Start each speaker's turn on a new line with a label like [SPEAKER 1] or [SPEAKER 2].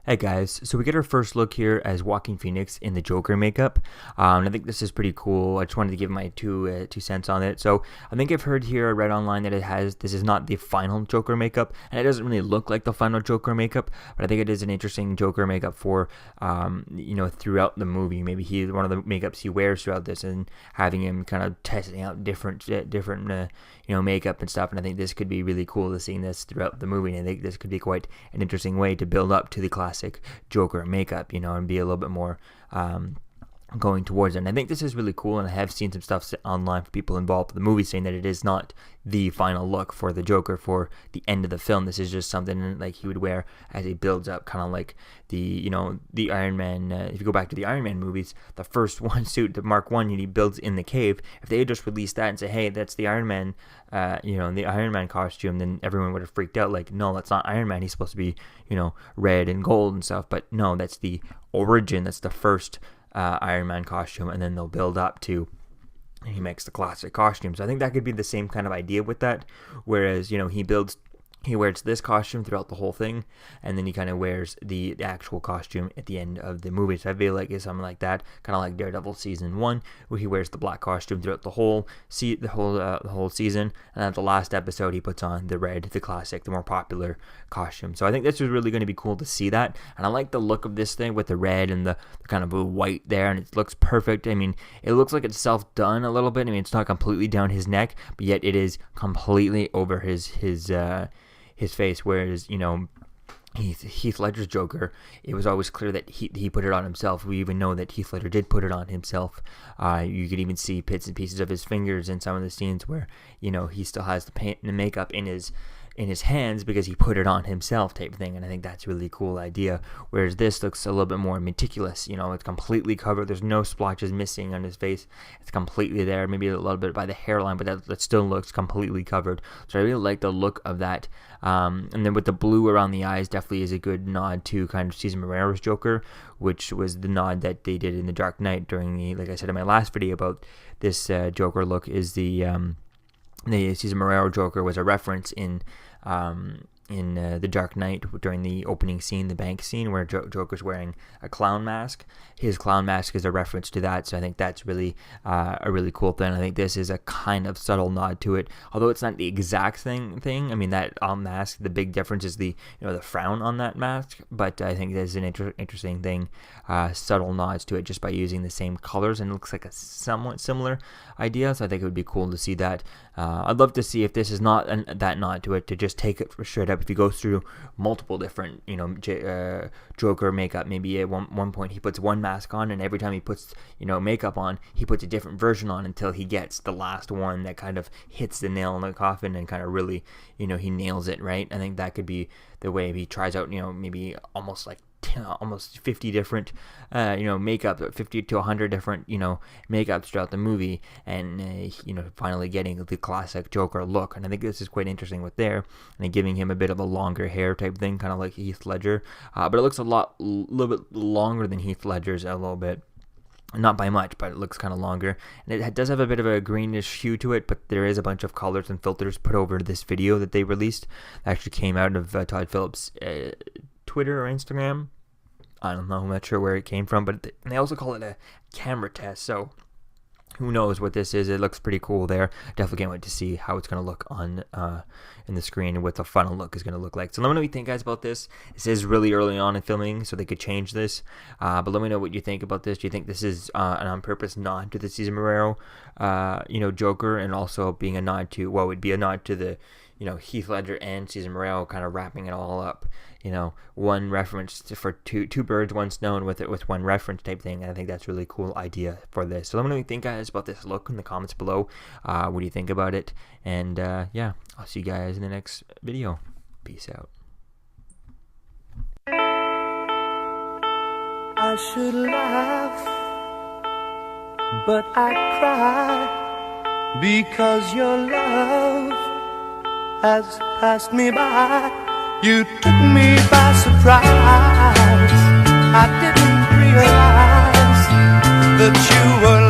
[SPEAKER 1] Hey guys, so we get our first look here as Joaquin Phoenix in the Joker makeup. And I think this is pretty cool. I just wanted to give my two cents on it. So I think I've heard here, I read online that this is not the final Joker makeup, and it doesn't really look like the final Joker makeup, but I think it is an interesting Joker makeup for, throughout the movie. Maybe one of the makeups he wears throughout this, and having him kind of testing out different makeup and stuff. And I think this could be really cool to seeing this throughout the movie. And I think this could be quite an interesting way to build up to the classic Joker makeup, and be a little bit more going towards it. And I think this is really cool, and I have seen some stuff online for people involved with the movie saying that it is not the final look for the Joker for the end of the film. This is just something like he would wear as he builds up, kind of like the Iron Man. If you go back to the Iron Man movies, the first one suit, the Mark 1, he builds in the cave. If they had just released that and say, hey, that's the Iron Man, the Iron Man costume, then everyone would have freaked out. Like, no, that's not Iron Man. He's supposed to be, red and gold and stuff. But no, that's the origin. That's the first Iron Man costume, and then they'll build up to he makes the classic costume. So I think that could be the same kind of idea with that, whereas he wears this costume throughout the whole thing, and then he kind of wears the actual costume at the end of the movie. So I feel like it's something like that, kind of like Daredevil season 1, where he wears the black costume throughout the whole season, and at the last episode he puts on the red, the classic, the more popular costume. So I think this is really going to be cool to see that, and I like the look of this thing with the red and the kind of white there, and it looks perfect. I mean, it looks like it's self-done a little bit. I mean, it's not completely down his neck, but yet it is completely over his face, whereas Heath Ledger's Joker, it was always clear that he put it on himself. We even know that Heath Ledger did put it on himself. You could even see bits and pieces of his fingers in some of the scenes where he still has the paint and the makeup in his hands because he put it on himself, type thing. And I think that's a really cool idea, whereas this looks a little bit more meticulous. It's completely covered. There's no splotches missing on his face. It's completely there, maybe a little bit by the hairline, but that still looks completely covered. So I really like the look of that. And then with the blue around the eyes, definitely is a good nod to kind of Cesar Morero's Joker, which was the nod that they did in The Dark Knight during like I said in my last video about this Joker look, is the Cesar Morero Joker was a reference in The Dark Knight during the opening scene, the bank scene, where Joker's wearing a clown mask. His clown mask is a reference to that, so I think that's really a really cool thing. I think this is a kind of subtle nod to it, although it's not the exact thing. I mean, that mask, the big difference is the frown on that mask, but I think there's an interesting thing, subtle nods to it just by using the same colors, and it looks like a somewhat similar idea, so I think it would be cool to see that. I'd love to see if this is not that nod to it, to just take it straight up. If he goes through multiple different, Joker makeup, maybe at one point he puts one mask on, and every time he puts, makeup on, he puts a different version on until he gets the last one that kind of hits the nail in the coffin and kind of really, he nails it, right? I think that could be the way he tries out, maybe almost 50 different, makeup, 50 to 100 different, makeups throughout the movie, and, finally getting the classic Joker look. And I think this is quite interesting with there, and giving him a bit of a longer hair type thing, kind of like Heath Ledger, but it looks a little bit longer than Heath Ledger's, a little bit. Not by much, but it looks kind of longer, and it does have a bit of a greenish hue to it, but there is a bunch of colors and filters put over this video that they released. That actually came out of Todd Phillips' Twitter or Instagram. I don't know, I'm not sure where it came from, but they also call it a camera test, so who knows what this is. It looks pretty cool there. Definitely can't wait to see how it's going to look on in the screen, and what the final look is going to look like. So let me know what you think, guys, about this. This is really early on in filming, so they could change this, but let me know what you think about this. Do you think this is an on-purpose nod to the Cesar Morero Joker, and also being a nod to, what would be a nod to the Heath Ledger and Cesar Morero, kind of wrapping it all up, one reference for two birds, one stone with one reference type thing. And I think that's a really cool idea for this. So let me know what you think, guys, about this look in the comments below. What do you think about it? And yeah, I'll see you guys in the next video. Peace out.
[SPEAKER 2] I should laugh, but I cry, because your love has passed me by. You took me by surprise. I didn't realize that you were